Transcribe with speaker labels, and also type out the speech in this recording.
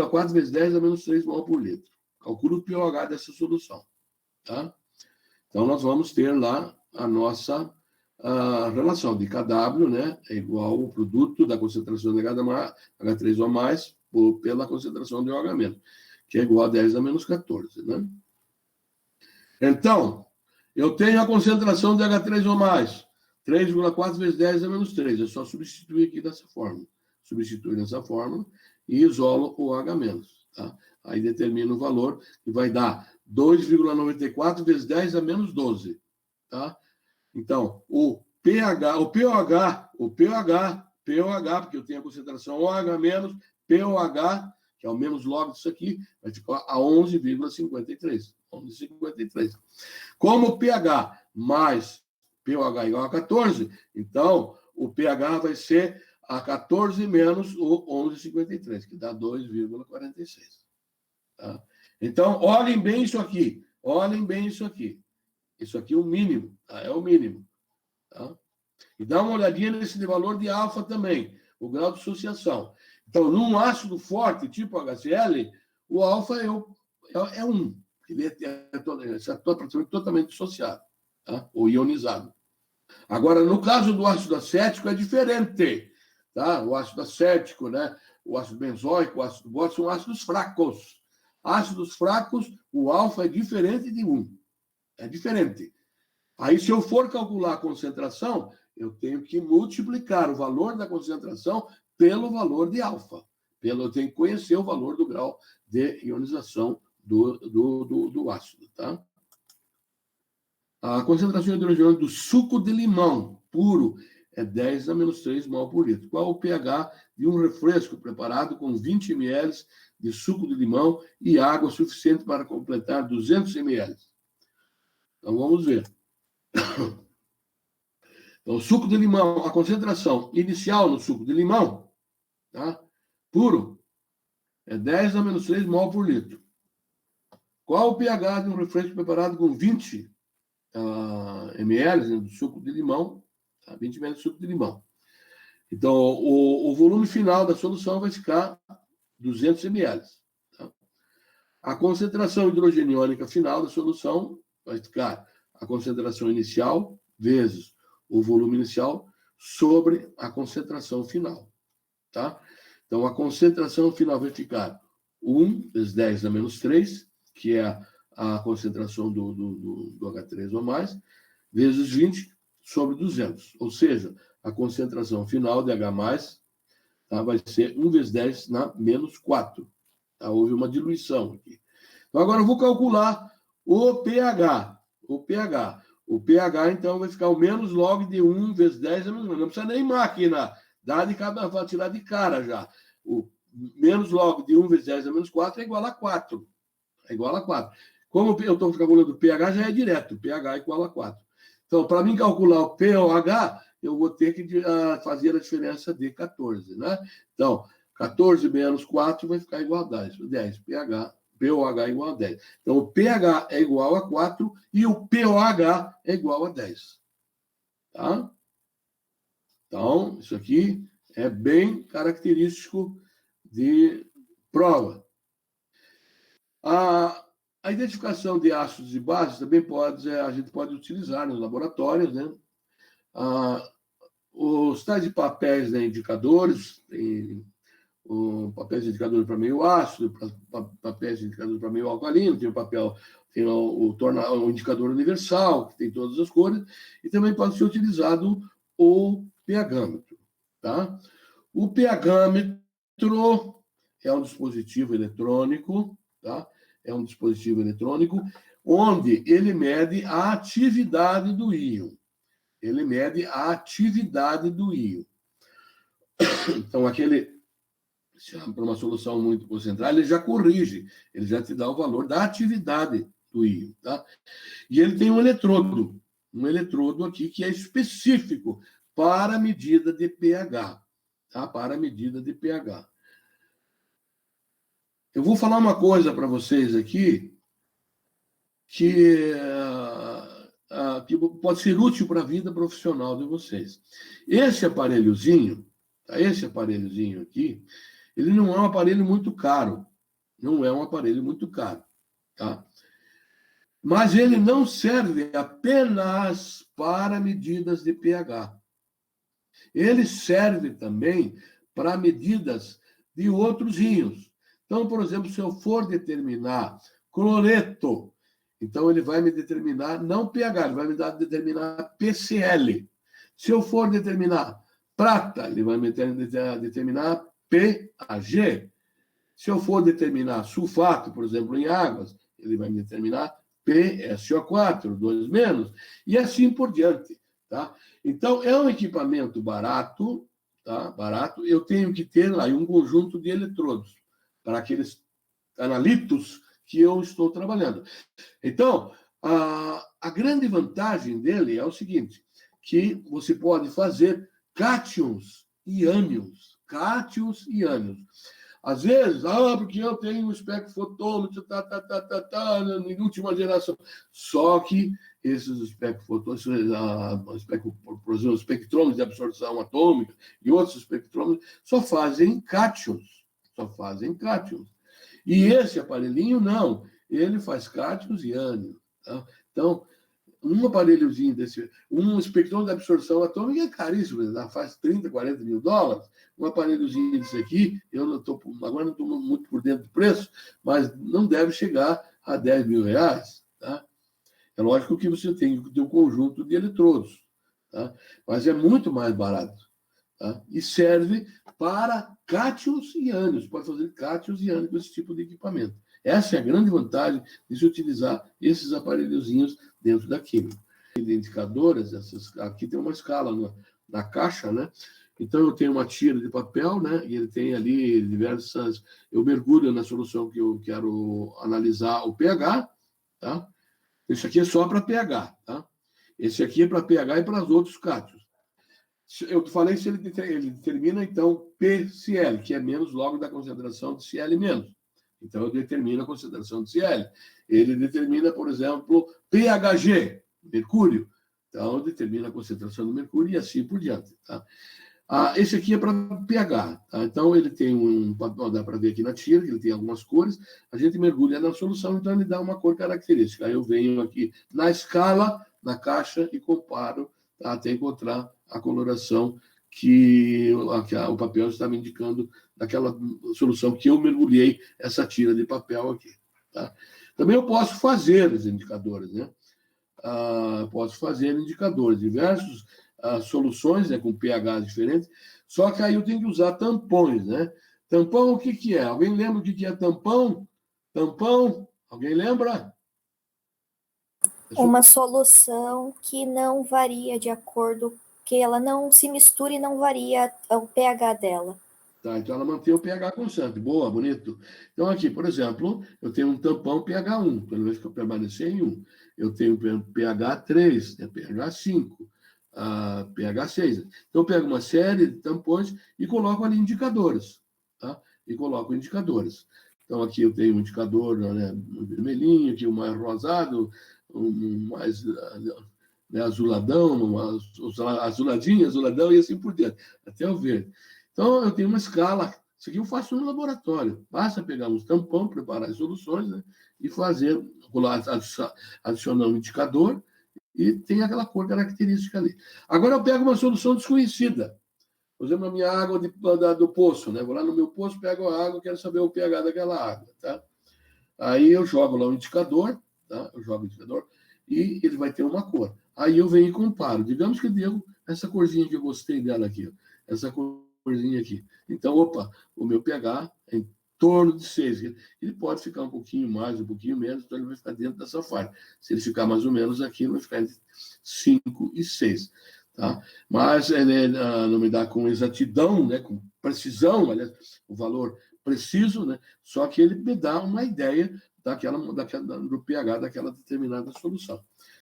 Speaker 1: 4 vezes 10 a menos 3 mol por litro. Calcula o pH dessa solução. Tá? Então, nós vamos ter lá a nossa relação de KW, né, é igual ao produto da concentração de H3O+, pela concentração de OH-, que é igual a 10 a menos 14. Né? Então, eu tenho a concentração de H3O+, 3,4 vezes 10 a menos 3. É só substituir aqui dessa forma. Substituir nessa fórmula e isolo o H-. Tá? Aí determina o valor, que vai dar 2,94 vezes 10 a menos 12. Tá? Então, o pH, porque eu tenho a concentração OH-, pOH, que é o menos log disso aqui, vai ficar a 11,53. 11,53. Como o pH mais pOH igual a 14, então o pH vai ser a 14 menos o 11,53, que dá 2,46. Tá? Então, olhem bem isso aqui. Olhem bem isso aqui. Isso aqui é o mínimo. Tá? É o mínimo. Tá? E dá uma olhadinha nesse valor de alfa também, o grau de associação. Então, num ácido forte, tipo HCl, o alfa é 1. Ele é praticamente totalmente dissociado, tá? Ou ionizado. Agora, no caso do ácido acético, é diferente. Tá? O ácido acético, né? O ácido benzoico, o ácido bórico, são ácidos fracos. Ácidos fracos, o alfa é diferente de 1. É diferente. Aí, se eu for calcular a concentração, eu tenho que multiplicar o valor da concentração pelo valor de alfa. Eu tenho que conhecer o valor do grau de ionização do ácido. Tá? A concentração de hidrogênio do suco de limão puro é 10 a menos 3 mol por litro. Qual o pH de um refresco preparado com 20 ml de suco de limão e água suficiente para completar 200 ml? Então, vamos ver. Então, o suco de limão, a concentração inicial no suco de limão, tá? Puro, é 10 a menos 3 mol por litro. Qual o pH de um refresco preparado com 20 ml, né, do suco de limão, tá? 20 ml de suco de limão. Então, o volume final da solução vai ficar 200 ml. Tá? A concentração hidrogeniônica final da solução vai ficar a concentração inicial vezes o volume inicial sobre a concentração final. Tá? Então, a concentração final vai ficar 1 vezes 10 a menos 3, que é a concentração do H3O+, vezes 20 sobre 200. Ou seja, a concentração final de H+, tá, vai ser 1 vezes 10 na menos 4. Tá? Houve uma diluição aqui. Então, agora eu vou calcular o pH. O pH, então, vai ficar o menos log de 1 vezes 10 a menos 1. Não precisa nem máquina. Dá de cada, vai tirar de cara já. O menos log de 1 vezes 10 a menos 4 é igual a 4. É igual a 4. Como eu estou calculando o pH, já é direto. O pH é igual a 4. Então, para mim calcular o pOH, eu vou ter que fazer a diferença de 14. Né? Então, 14 menos 4 vai ficar igual a 10. pOH é igual a 10. Então, o pH é igual a 4 e o pOH é igual a 10. Tá? Então, isso aqui é bem característico de prova. A identificação de ácidos e bases também a gente pode utilizar nos laboratórios, né? Os tais de papéis, né, indicadores, tem papéis de indicador para meio ácido, papéis de indicador para meio alcalino, tem o indicador universal, que tem todas as cores, e também pode ser utilizado o pH-metro. Tá? O pH-metro é um dispositivo eletrônico, tá? É um dispositivo eletrônico onde ele mede a atividade do íon. Ele mede a atividade do íon. Então, para uma solução muito concentrada, ele já corrige, ele já te dá o valor da atividade do íon. Tá? E ele tem um eletrodo aqui que é específico para a medida de pH. Tá? Para a medida de pH. Eu vou falar uma coisa para vocês aqui que pode ser útil para a vida profissional de vocês. Esse aparelhozinho aqui, Ele não é um aparelho muito caro. Não é um aparelho muito caro. Tá? Mas ele não serve apenas para medidas de pH. Ele serve também para medidas de outros rios. Então, por exemplo, se eu for determinar cloreto, então ele vai me determinar, não pH, ele vai me determinar PCl. Se eu for determinar prata, ele vai me determinar PAG. Se eu for determinar sulfato, por exemplo, em águas, ele vai me determinar PSO4, 2-, e assim por diante. Tá? Então, é um equipamento barato, tá? Barato. Eu tenho que ter lá um conjunto de eletrodos para aqueles analitos que eu estou trabalhando. Então, a grande vantagem dele é o seguinte, que você pode fazer cátions e ânions. Cátions e ânions. Às vezes, porque eu tenho um espectrofotômetro, em última geração. Só que esses espectrofotômetros, por exemplo, os espectrômetros de absorção atômica e outros espectrômetros só fazem cátions. Só fazem cátions. E esse aparelhinho, não. Ele faz cátions e ânions. Tá? Então, um aparelhozinho desse, um espectrômetro de absorção atômica é caríssimo, faz 30, 40 mil dólares. Um aparelhozinho desse aqui, agora não estou muito por dentro do preço, mas não deve chegar a 10 mil reais. Tá? É lógico que você tem que ter um conjunto de eletrodos, tá? Mas é muito mais barato. Tá? E serve para cátions e ânions, pode fazer cátions e ânions com esse tipo de equipamento. Essa é a grande vantagem de se utilizar esses aparelhozinhos dentro da química. Identificadoras, aqui tem uma escala na caixa, né? Então, eu tenho uma tira de papel, né? E ele tem ali diversas... Eu mergulho na solução que eu quero analisar o pH, tá? Esse aqui é só para pH, tá? Esse aqui é para pH e para os outros cátions. Eu falei se ele determina, então, PCl, que é menos logo da concentração de Cl menos. Então, eu determino a concentração de Cl. Ele determina, por exemplo, pHg, mercúrio. Então, determina a concentração do mercúrio e assim por diante. Tá? Esse aqui é para pH. Tá? Então, ele tem dá para ver aqui na tira, que ele tem algumas cores. A gente mergulha na solução, então ele dá uma cor característica. Aí eu venho aqui na escala, na caixa, e comparo, tá? Até encontrar a coloração que o papel está me indicando daquela solução que eu mergulhei essa tira de papel aqui. Tá? Também eu posso fazer os indicadores, né? Posso fazer indicadores, diversas soluções, né, com pH diferentes, só que aí eu tenho que usar tampões, né? Tampão, o que é? Alguém lembra o que é tampão? Tampão? Alguém lembra?
Speaker 2: Uma solução que não varia de acordo, que ela não se mistura e não varia o pH dela.
Speaker 1: Tá, então ela mantém o pH constante. Boa, bonito. Então aqui, por exemplo, eu tenho um tampão pH 1, pelo menos que eu permanecer em 1. Eu tenho pH 3, né, pH 5, pH 6. Então eu pego uma série de tampões e coloco ali indicadores. Tá? E coloco indicadores. Então aqui eu tenho um indicador, né, um vermelhinho, aqui um mais rosado, um mais né, azuladão, azuladão e assim por diante, até o verde. Então, eu tenho uma escala. Isso aqui eu faço no laboratório. Basta pegar uns tampão, preparar as soluções, né, e fazer, adicionar um indicador e tem aquela cor característica ali. Agora, eu pego uma solução desconhecida. Por exemplo, a minha água do poço. Né? Vou lá no meu poço, pego a água, quero saber o pH daquela água. Tá? Aí eu jogo lá um indicador, tá? Eu jogo o indicador e ele vai ter uma cor. Aí eu venho e comparo. Digamos que eu deu essa corzinha que eu gostei dela aqui. Ó. Essa corzinha aqui. Então, opa, o meu pH é em torno de 6. Ele pode ficar um pouquinho mais, um pouquinho menos, então ele vai ficar dentro dessa faixa. Se ele ficar mais ou menos aqui, ele vai ficar entre 5 e 6. Tá? Mas ele não me dá com exatidão, né, com precisão, aliás, o valor preciso, né, só que ele me dá uma ideia do pH daquela determinada solução.